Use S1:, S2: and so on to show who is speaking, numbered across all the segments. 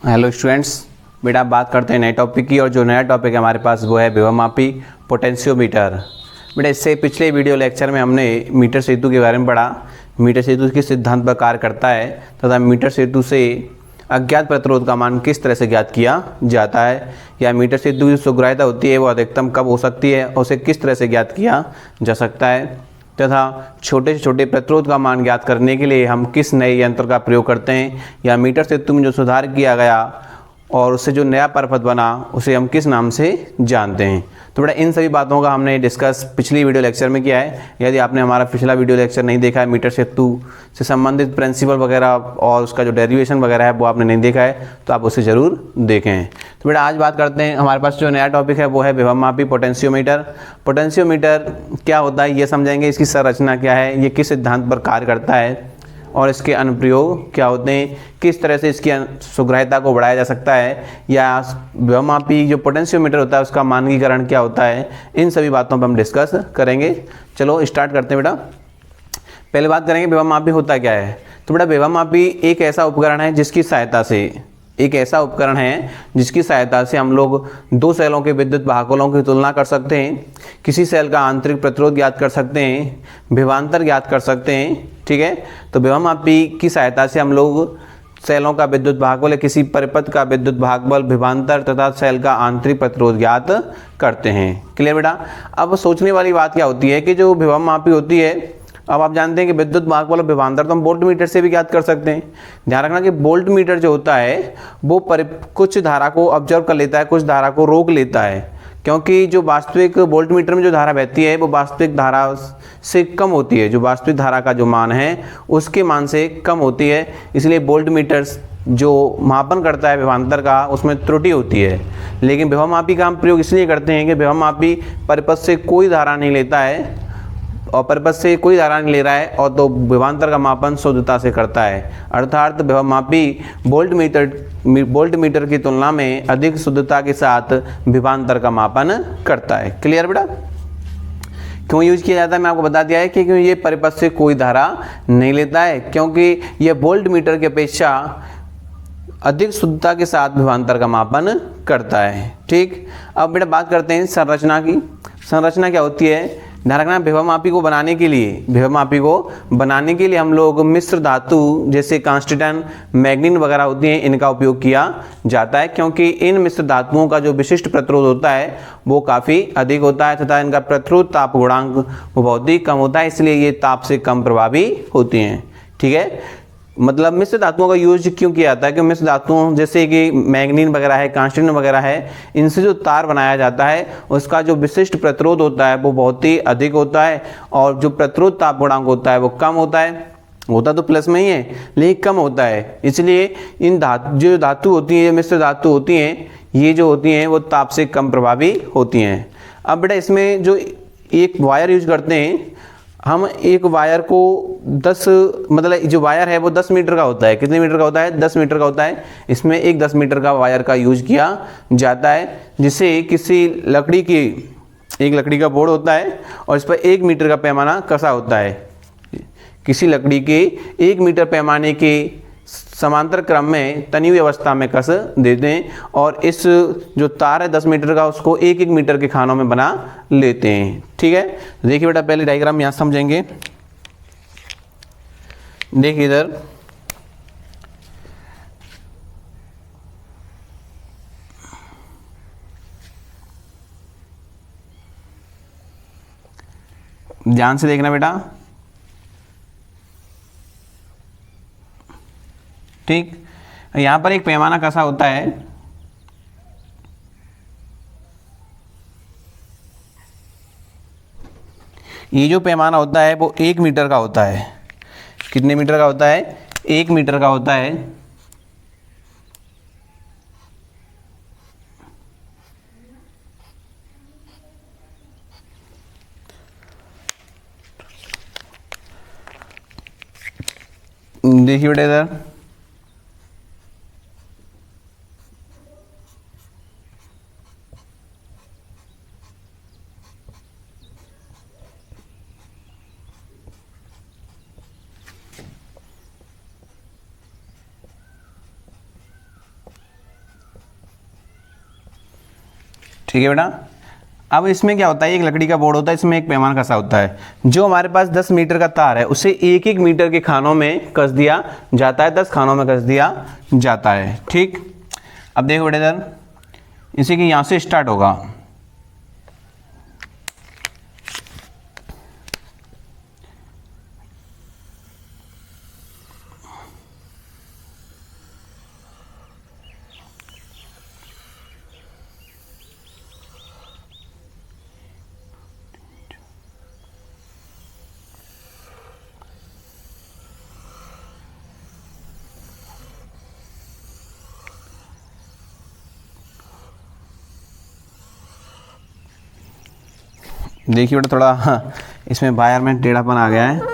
S1: Hello students, बेटा आप बात करते हैं नए टॉपिक की। और जो नया टॉपिक है हमारे पास वो है विभवमापी पोटेंशियोमीटर। बेटा इससे पिछले वीडियो लेक्चर में हमने मीटर सेतु के बारे में पढ़ा। मीटर सेतु किस सिद्धांत पर कार्य करता है तथा मीटर सेतु से अज्ञात प्रतिरोध का मान किस तरह से ज्ञात किया जाता है, या मीटर सेतु की सुग्राह्यता होती है वो अधिकतम कब हो सकती है और उसे किस तरह से ज्ञात किया जा सकता है, तथा छोटे से छोटे प्रतिरोध का मान ज्ञात करने के लिए हम किस नए यंत्र का प्रयोग करते हैं, या मीटर सेतु में जो सुधार किया गया और उससे जो नया परिपथ बना उसे हम किस नाम से जानते हैं। तो बेटा इन सभी बातों का हमने डिस्कस पिछली वीडियो लेक्चर में किया है। यदि आपने हमारा पिछला वीडियो लेक्चर नहीं देखा है, मीटर सेतु से संबंधित प्रिंसिपल वगैरह और उसका जो डेरिवेशन वगैरह है वो आपने नहीं देखा है तो आप उसे ज़रूर देखें। तो बेटा आज बात करते हैं, हमारे पास जो नया टॉपिक है वो है विभवमापी पोटेंशियोमीटर। पोटेंशियोमीटर क्या होता है ये समझेंगे, इसकी संरचना क्या है, ये किस सिद्धांत पर कार्य करता है और इसके अनुप्रयोग क्या होते हैं, किस तरह से इसकी सुग्राह्यता को बढ़ाया जा सकता है, या विभवमापी जो पोटेंशियोमीटर होता है उसका मानकीकरण क्या होता है, इन सभी बातों पर हम डिस्कस करेंगे। चलो स्टार्ट करते हैं बेटा। पहले बात करेंगे विभवमापी होता क्या है। तो बेटा विभवमापी एक ऐसा उपकरण है जिसकी सहायता से हम लोग दो सेलों के विद्युत भागफलों की तुलना कर सकते हैं, किसी सेल का आंतरिक प्रतिरोध ज्ञात कर सकते हैं, विभवांतर ज्ञात कर सकते हैं। ठीक है, तो विभवमापी की सहायता से हम लोग सेलों का विद्युत भागबल या किसी परिपथ का विद्युत भागबल, विभवांतर तथा सेल का आंतरिक प्रतिरोध ज्ञात करते हैं। क्लियर बेटा। अब सोचने वाली बात क्या होती है कि जो विभवमापी होती है, अब आप जानते हैं कि विद्युत भागबल और विभवांतर तो हम वोल्ट मीटर से भी ज्ञात कर सकते हैं। ध्यान रखना कि वोल्ट मीटर जो होता है वो कुछ धारा को ऑब्जर्व कर लेता है, कुछ धारा को रोक लेता है, क्योंकि जो वास्तविक वोल्ट मीटर में जो धारा बहती है वो वास्तविक धारा से कम होती है, जो वास्तविक धारा का जो मान है उसके मान से कम होती है। इसलिए वोल्ट मीटर जो मापन करता है विभवांतर का उसमें त्रुटि होती है। लेकिन विभवमापी का हम प्रयोग इसलिए करते हैं कि विभवमापी परिपथ से कोई धारा नहीं लेता है और परिपथ से कोई धारा नहीं ले रहा है, और तो विभवांतर का मापन शुद्धता से करता है। अर्थात विभवमापी वोल्ट मीटर की तुलना में अधिक शुद्धता के साथ विभवांतर का मापन करता है। क्लियर बेटा। क्यों यूज किया जाता है मैं आपको बता दिया है कि क्योंकि ये परिपथ से कोई धारा नहीं लेता है, क्योंकि ये वोल्ट मीटर की अपेक्षा अधिक शुद्धता के साथ विभवांतर का मापन करता है। ठीक, अब बेटा बात करते हैं संरचना की। संरचना क्या होती है, ध्यान रखना। विभवमापी को बनाने के लिए हम लोग मिश्र धातु जैसे कांस्टेंटाइन, मैग्नीन वगैरह होती हैं, इनका उपयोग किया जाता है, क्योंकि इन मिश्र धातुओं का जो विशिष्ट प्रतिरोध होता है वो काफ़ी अधिक होता है तथा इनका प्रतिरोध ताप गुणांक वो बहुत ही कम होता है, इसलिए ये ताप से कम प्रभावी होती हैं। ठीक है, मतलब मिश्र धातुओं का यूज क्यों किया जाता है कि मिश्र धातुओं जैसे कि मैग्नीन वगैरह है, कांस्टेंटाइन वगैरह है, इनसे जो तार बनाया जाता है उसका जो विशिष्ट प्रतिरोध होता है वो बहुत ही अधिक होता है, और जो प्रतिरोध ताप गुणांक होता है वो कम होता है। होता तो प्लस में ही है लेकिन कम होता है, इसलिए इन जो धातु होती हैं, मिश्र धातु होती हैं, ये जो होती हैं वो ताप से कम प्रभावी होती हैं। अब बेटा इसमें जो एक वायर यूज करते हैं हम, एक वायर को 10 मतलब जो वायर है वो 10 मीटर का होता है। कितने मीटर का होता है? 10 मीटर का होता है। इसमें एक 10 मीटर का वायर का यूज किया जाता है, जिसे किसी एक लकड़ी का बोर्ड होता है और इस पर 1 मीटर का पैमाना कसा होता है। किसी लकड़ी के 1 मीटर पैमाने के समांतर क्रम में तनी हुई अवस्था में कस देते हैं, और इस जो तार है 10 मीटर का उसको 1-1 मीटर के खानों में बना लेते हैं। ठीक है, देखिए बेटा पहले डायग्राम यहाँ समझेंगे। देखिए इधर ध्यान से देखना बेटा। ठीक, यहाँ पर एक पैमाना कसा होता है, ये जो पैमाना होता है वो 1 मीटर का होता है। कितने मीटर का होता है? 1 मीटर का होता है। देखिए बेटा इधर ठीक है बेटा। अब इसमें क्या होता है, एक लकड़ी का बोर्ड होता है, इसमें एक पैमाना कसा होता है। जो हमारे पास 10 मीटर का तार है उसे 1-1 मीटर के खानों में कस दिया जाता है, 10 खानों में कस दिया जाता है। ठीक, अब देखो बेटे इधर, इसी के यहाँ से स्टार्ट होगा, देखिए बेटा थोड़ा इसमें वायर में टेढ़ापन आ गया है।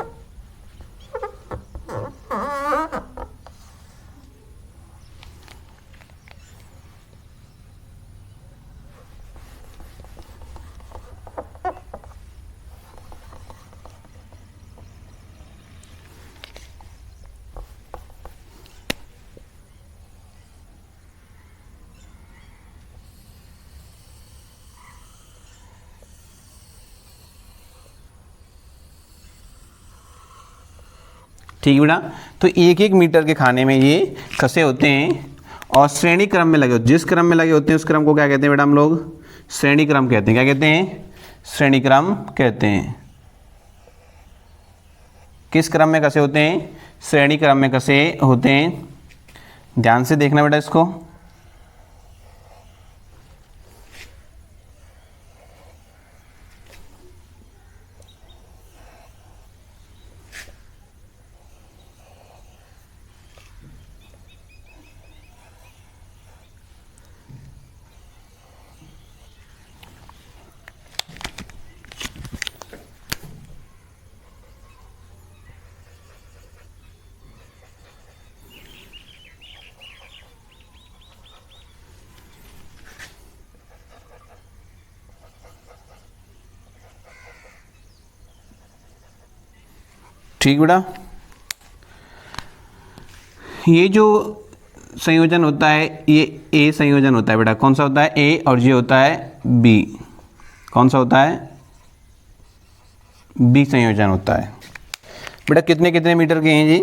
S1: ठीक है बेटा, तो 1-1 मीटर के खाने में ये कसे होते हैं और श्रेणी क्रम में लगे होते हैं। जिस क्रम में लगे होते हैं उस क्रम को क्या कहते हैं बेटा हम लोग, श्रेणी क्रम कहते हैं। क्या कहते हैं, श्रेणी क्रम कहते हैं। किस क्रम में कसे होते हैं, श्रेणी क्रम में कसे होते हैं। ध्यान से देखना बेटा इसको। ठीक बेटा, ये जो संयोजन होता है ये ए संयोजन होता है बेटा। कौन सा होता है, ए, और ये होता है बी। कौन सा होता है, बी संयोजन होता है बेटा। कितने कितने मीटर के हैं जी,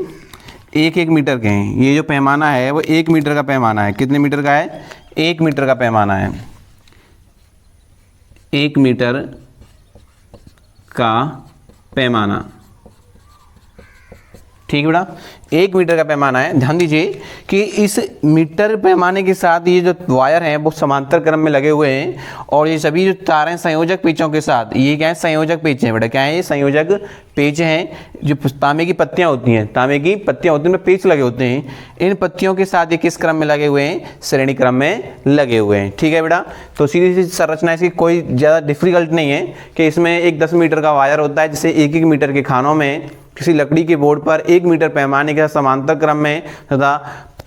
S1: 1-1 मीटर के हैं। ये जो पैमाना है वो 1 मीटर का पैमाना है। कितने मीटर का है, 1 मीटर का पैमाना है। 1 मीटर का पैमाना, ठीक है बेटा, 1 मीटर का पैमाना है। ध्यान दीजिए कि इस मीटर पैमाने के साथ ये जो वायर हैं वो समांतर क्रम में लगे हुए हैं और ये सभी जो तार हैं संयोजक पेचों के साथ, ये क्या है, संयोजक पेच हैं बेटा। क्या है, ये संयोजक पेच हैं। जो तांबे की पत्तियां होती हैं, तांबे की पत्तियां होती हैं, उनमें पेच लगे होते हैं। इन पत्तियों के साथ ये किस क्रम में लगे हुए हैं, श्रेणी क्रम में लगे हुए हैं। ठीक है बेटा, तो सीधी सी संरचना इसकी कोई ज़्यादा डिफिकल्ट नहीं है कि इसमें एक 10 मीटर का वायर होता है जिसे 1-1 मीटर के खानों में किसी लकड़ी के बोर्ड पर 1 मीटर पैमाने के साथ समांतर क्रम में तथा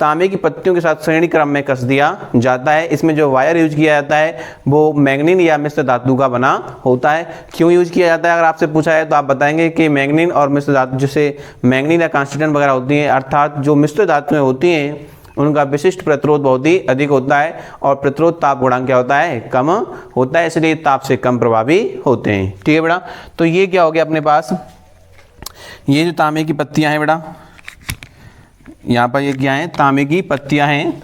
S1: तांबे की पत्तियों के साथ श्रेणी क्रम में कस दिया जाता है। इसमें जो वायर यूज किया जाता है वो मैग्नीन या मिश्र धातु का बना होता है। क्यों यूज किया जाता है अगर आपसे पूछा है तो आप बताएंगे कि मैग्नीन और मिश्र धातु, जैसे मैग्नीन या कांस्टीट्यूएंट वगैरह होती हैं, अर्थात जो मिश्र धातुएं होती हैं उनका विशिष्ट प्रतिरोध बहुत ही अधिक होता है और प्रतिरोध ताप गुणांक क्या होता है, कम होता है, इसलिए ताप से कम प्रभावी होते हैं। ठीक है बेटा, तो ये क्या हो गया अपने पास, ये जो तांबे की पत्तियां हैं बेटा, यहाँ पर ये क्या है, तांबे की पत्तियां हैं।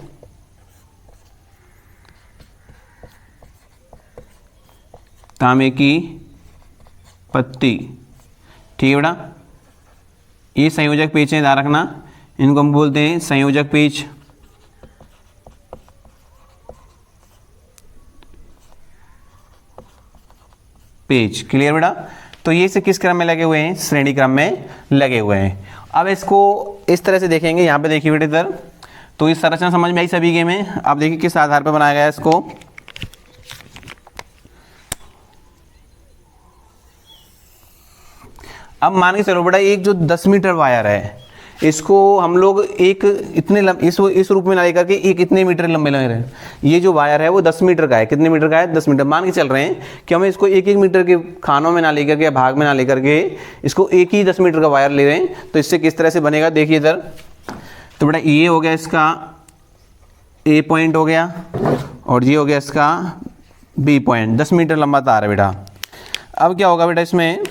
S1: तांबे की पत्ती, ठीक है बेटा, ये संयोजक पेच है, ध्यान रखना, इनको हम बोलते हैं संयोजक पेच। पेच क्लियर बेटा। तो ये से किस क्रम में लगे हुए हैं, श्रेणी क्रम में लगे हुए हैं। अब इसको इस तरह से देखेंगे, यहाँ पे देखिए बेटे इधर, तो इस संरचना समझ में आई सभी के में। आप देखिए किस आधार पर बनाया गया है इसको। अब मान के चलो बेटा, एक जो 10 मीटर वायर है इसको हम लोग एक इतने इस रूप में ना लेकर के एक इतने मीटर लंबे लगे रहे। ये जो वायर है वो 10 मीटर का है। कितने मीटर का है, 10 मीटर। मान के चल रहे हैं कि हमें इसको 1-1 मीटर के खानों में ना लेकर के या भाग में ना लेकर के इसको एक ही 10 मीटर का वायर ले रहे हैं। तो इससे किस तरह से बनेगा देखिए इधर। तो बेटा ये हो गया इसका ए पॉइंट हो गया और ये हो गया इसका बी पॉइंट, 10 मीटर लंबा तार है बेटा। अब क्या होगा बेटा, इसमें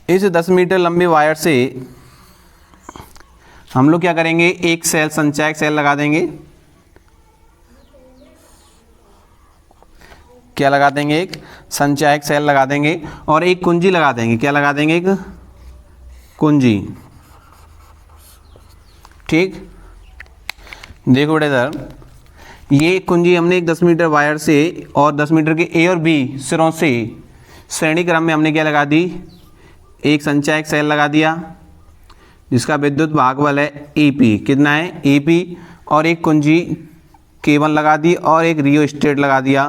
S1: इस 10 मीटर लंबे वायर से हम लोग क्या करेंगे, एक सेल, संचायक सेल लगा देंगे। क्या लगा देंगे, एक संचायक सेल लगा देंगे और एक कुंजी लगा देंगे। क्या लगा देंगे, एक कुंजी। ठीक, देखो बेटा इधर, ये कुंजी हमने एक 10 मीटर वायर से और 10 मीटर के ए और बी सिरों से श्रेणी क्रम में हमने क्या लगा दी, एक संचायक सेल लगा दिया जिसका विद्युत भागबल है ईपी। कितना है, ईपी। और एक कुंजी K1 लगा दी और एक रियोस्टेट लगा दिया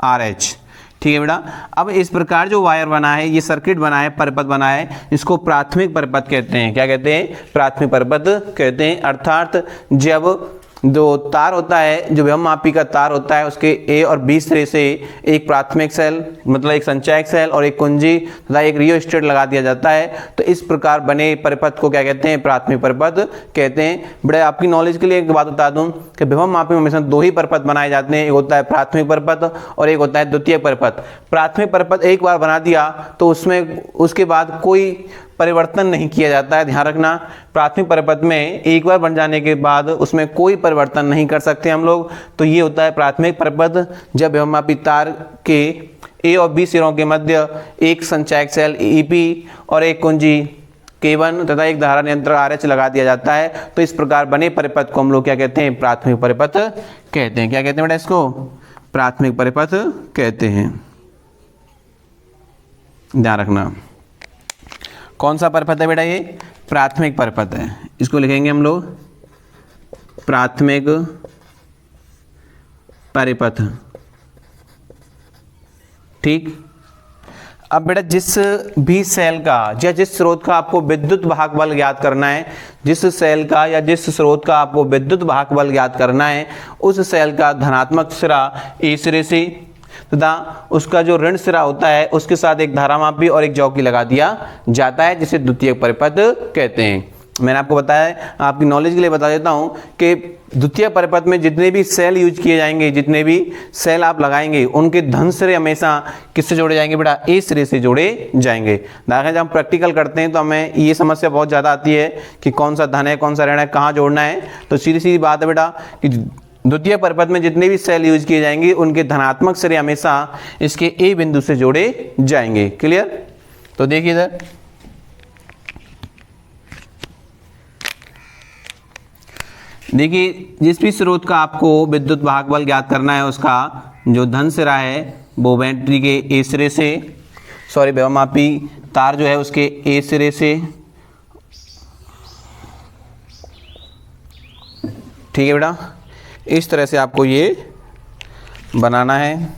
S1: RH। ठीक है बेटा। अब इस प्रकार जो वायर बना है, ये सर्किट बना है, परिपथ बना है, इसको प्राथमिक परिपथ कहते हैं। क्या कहते हैं, प्राथमिक परिपथ कहते हैं। अर्थात जब जो तार होता है, जो विभव मापी का तार होता है, उसके ए और बी सिरे से एक प्राथमिक सेल मतलब एक संचायक सेल और एक कुंजी तथा एक रियोस्टेट लगा दिया जाता है, तो इस प्रकार बने परिपथ को क्या कहते हैं, प्राथमिक परिपथ कहते हैं। बड़े आपकी नॉलेज के लिए एक बात बता दूं कि विभव मापी में हमेशा दो ही परिपथ बनाए जाते हैं, एक होता है प्राथमिक परिपथ और एक होता है द्वितीयक परिपथ। प्राथमिक परिपथ एक बार बना दिया तो उसमें उसके बाद कोई परिवर्तन नहीं किया जाता है। ध्यान रखना, प्राथमिक परिपथ में एक बार बन जाने के बाद उसमें कोई परिवर्तन नहीं कर सकते हम लोग। तो ये होता है प्राथमिक परिपथ, जब विभवमापी तार के ए और बी सिरों के मध्य एक संचायक सेल ईपी और एक कुंजी K1 तथा एक धारा नियंत्रक RH लगा दिया जाता है। तो इस प्रकार बने परिपथ को हम लोग क्या कहते हैं, प्राथमिक परिपथ कहते हैं। क्या कहते हैं बेटा इसको, प्राथमिक परिपथ कहते हैं। ध्यान रखना, कौन सा परिपथ है बेटा, ये प्राथमिक परिपथ है। इसको लिखेंगे हम लोग प्राथमिक परिपथ। ठीक। अब बेटा जिस भी सेल का या जिस स्रोत का आपको विद्युत वाहक बल ज्ञात करना है, जिस सेल का या जिस स्रोत का आपको विद्युत वाहक बल ज्ञात करना है, उस सेल का धनात्मक सिरा ए सिरे से तथा उसका जो ऋण सिरा होता है उसके साथ एक धारामापी और एक जॉकी लगा दिया जाता है, जिसे द्वितीयक परिपथ कहते हैं। मैंने आपको बताया, आपकी नॉलेज के लिए बता देता हूं कि द्वितीयक परिपथ में जितने भी सेल यूज किए जाएंगे, जितने भी सेल आप लगाएंगे, उनके धन सिरे हमेशा किससे जोड़े जाएंगे बेटा, ए सिरे से जोड़े जाएंगे। देखिए जब हम प्रैक्टिकल करते हैं तो हमें ये समस्या बहुत ज़्यादा आती है कि कौन सा धन है, कौन सा ऋण है, कहाँ जोड़ना है। तो सीधी सीधी बात है बेटा कि द्वितीय परिपथ में जितने भी सेल यूज किए जाएंगे उनके धनात्मक सिरे हमेशा इसके ए बिंदु से जोड़े जाएंगे। क्लियर। तो देखिए इधर, देखिए जिस भी स्रोत का आपको विद्युत वाहक बल ज्ञात करना है, उसका जो धन सिरा है वो बैटरी के ए सिरे से, सॉरी विभवमापी तार जो है उसके ए सिरे से, ठीक है बेटा। इस तरह से आपको ये बनाना है।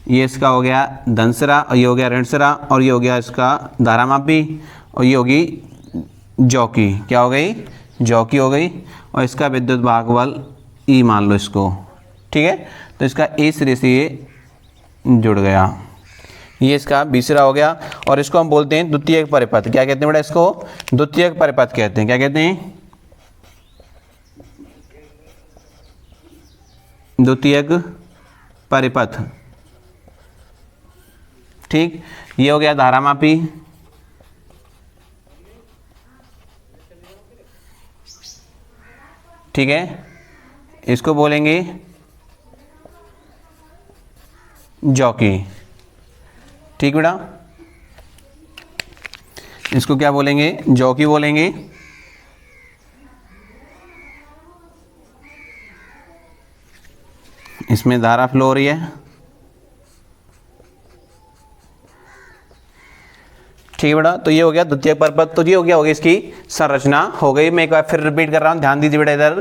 S1: ये इसका हो गया धन सिरा और ये हो गया ऋण सिरा और ये हो गया इसका धारामापी और ये होगी जॉकी। क्या हो गई, जॉकी हो गई। और इसका विद्युत वाहक बल ई मान लो इसको, ठीक है। तो इसका ए सिरे से ये जुड़ गया, ये इसका बी सिरा हो गया और इसको हम बोलते हैं द्वितीयक परिपथ। क्या कहते हैं बेटा इसको, द्वितीयक परिपथ कहते हैं। क्या कहते हैं, द्वितीयक परिपथ। ठीक। ये हो गया धारामापी, ठीक है, इसको बोलेंगे जॉकी। ठीक बेटा, इसको क्या बोलेंगे, जॉकी बोलेंगे। इसमें धारा फ्लो हो रही है, ठीक है बेटा। तो ये हो गया द्वितीयक परिपथ। तो ये हो गया, होगी इसकी संरचना हो गई। मैं एक बार फिर रिपीट कर रहा हूँ, ध्यान दीजिए बेटा इधर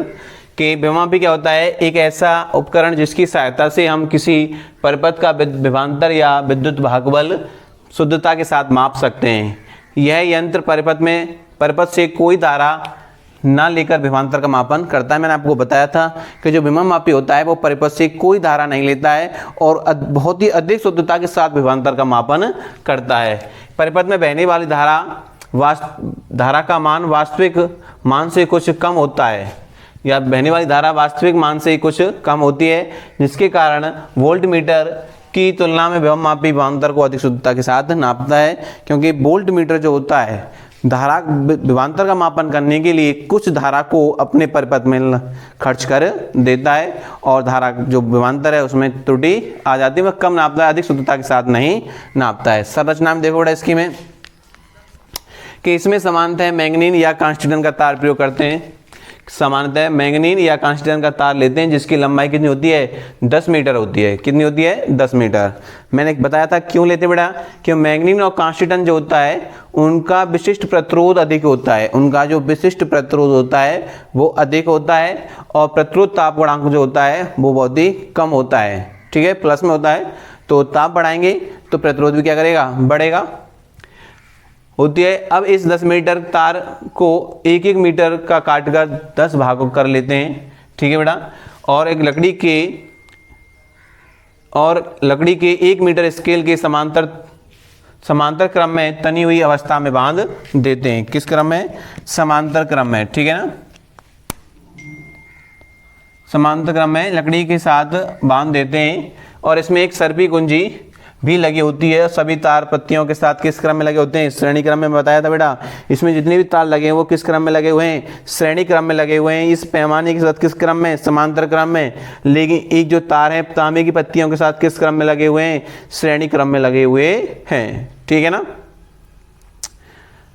S1: कि विभवमापी क्या होता है, एक ऐसा उपकरण जिसकी सहायता से हम किसी परिपथ का विभवांतर या विद्युत वाहक बल शुद्धता के साथ माप सकते हैं। यह यंत्र परिपथ से कोई धारा ना लेकर विभवांतर का मापन करता है। मैंने आपको बताया था कि जो विभवमापी होता है वो परिपथ से कोई धारा नहीं लेता है और बहुत ही अधिक शुद्धता के साथ विभवांतर का मापन करता है। परिपथ में बहने वाली धारा का मान वास्तविक मान से कुछ कम होता है। या बहने वाली धारा वास्तविक मान से कुछ कम होती है, जिसके कारण वोल्टमीटर की तुलना में विभवमापी विभवांतर को अधिक शुद्धता के साथ नापता है, क्योंकि वोल्टमीटर जो होता है धारा विभवांतर का मापन करने के लिए कुछ धारा को अपने परिपथ में खर्च कर देता है, और धारा जो विभवांतर है उसमें त्रुटि आ जाती है, वह कम नापता है, अधिक शुद्धता के साथ नहीं नापता है। संरचना में देखो बेटा इसकी में कि इसमें समानतः मैंगनीन या कांस्टीटन का तार प्रयोग करते हैं। सामान्यतः मैंगनीन या कांस्टीटन का तार लेते हैं जिसकी लंबाई कितनी होती है, 10 मीटर होती है। कितनी होती है, 10 मीटर। मैंने बताया था क्यों लेते बेटा, कि मैंगनीन और कांस्टीटन जो होता है उनका विशिष्ट प्रतिरोध अधिक होता है, उनका जो विशिष्ट प्रतिरोध होता है वो अधिक होता है, और प्रतिरोध ताप गुणांक जो होता है वो बहुत ही कम होता है। ठीक है, प्लस में होता है। तो ताप बढ़ाएंगे तो प्रतिरोध भी क्या करेगा, बढ़ेगा होती है। अब इस 10 मीटर तार को 1-1 मीटर का काटकर 10 भागों कर लेते हैं। ठीक है बेटा, और एक लकड़ी के 1 मीटर स्केल के समांतर क्रम में तनी हुई अवस्था में बांध देते हैं। किस क्रम में, समांतर क्रम में। ठीक है ना, समांतर क्रम में लकड़ी के साथ बांध देते हैं, और इसमें एक सर्पी कुंजी भी लगी होती है। सभी तार पत्तियों के साथ किस क्रम में लगे होते हैं, श्रेणी क्रम में बताया था बेटा। इसमें जितने भी तार लगे हैं वो किस क्रम में लगे हुए हैं, श्रेणी क्रम में लगे हुए हैं। इस पैमाने के साथ किस क्रम में, समांतर क्रम में। लेकिन एक जो तार है तांबे की पत्तियों के साथ किस क्रम में लगे हुए हैं, श्रेणी क्रम में लगे हुए हैं। ठीक है ना,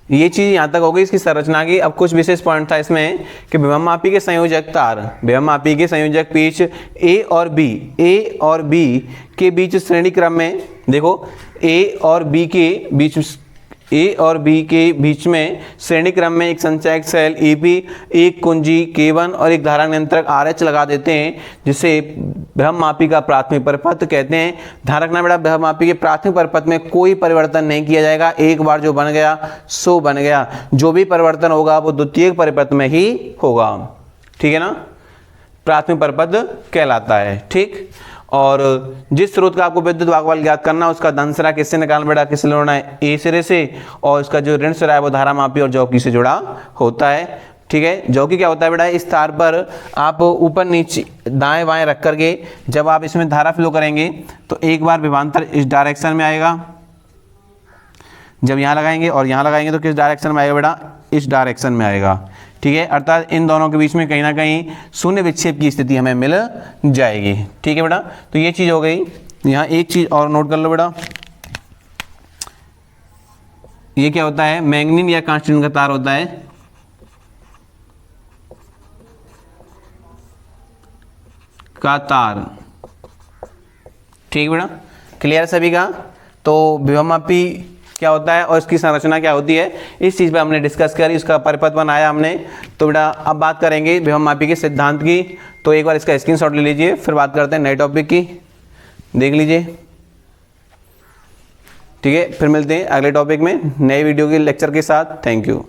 S1: ये चीज यहां तक हो गई इसकी संरचना की। अब कुछ विशेष पॉइंट था इसमें कि विभवमापी के संयोजक तार, विभवमापी के संयोजक पेच ए और बी के बीच श्रेणी क्रम में, देखो ए और बी के बीच में श्रेणी क्रम में एक संचायक सेल एपी, एक कुंजी K1 और एक धारा नियंत्रक RH लगा देते हैं, जिसे विभवमापी का प्राथमिक परिपथ कहते हैं। ध्यान रखना बेटा, विभवमापी के प्राथमिक परिपथ में कोई परिवर्तन नहीं किया जाएगा। एक बार जो बन गया सो बन गया, जो भी परिवर्तन होगा वो द्वितीयक परिपथ में ही होगा। ठीक है ना, प्राथमिक परिपथ कहलाता है। ठीक, और जिस स्रोत का आपको विद्युत भागफल ज्ञात करना है उसका धन सिरा किससे निकालना बेटा, किससे जोड़ना है, ए सिरे से, और इसका जो ऋण सिरा है वो धारा मापी और जौकी से जुड़ा होता है। ठीक है, जौकी क्या होता है बेटा, इस तार पर आप ऊपर नीचे दाएं बाएं रख करके जब आप इसमें धारा फ्लो करेंगे तो एक बार विभवांतर इस डायरेक्शन में आएगा, जब यहाँ लगाएंगे और यहाँ लगाएंगे तो किस डायरेक्शन में आएगा बेटा, इस डायरेक्शन में आएगा। ठीक है, अर्थात इन दोनों के बीच में कहीं ना कहीं शून्य विक्षेप की स्थिति हमें मिल जाएगी। ठीक है बेटा, तो ये चीज हो गई। यहाँ एक चीज और नोट कर लो बेटा, ये क्या होता है, मैंगनीन या कांस्टीटन का तार होता है, का तार। ठीक है बेटा, क्लियर सभी का। तो विभवमापी क्या होता है और इसकी संरचना क्या होती है, इस चीज़ पे हमने डिस्कस करी, इसका परिपथ बनाया हमने। तो बेटा अब बात करेंगे विभवमापी के सिद्धांत की। तो एक बार इसका स्क्रीनशॉट ले लीजिए, फिर बात करते हैं नए टॉपिक की, देख लीजिए। ठीक है, फिर मिलते हैं अगले टॉपिक में नए वीडियो के लेक्चर के साथ। Thank you.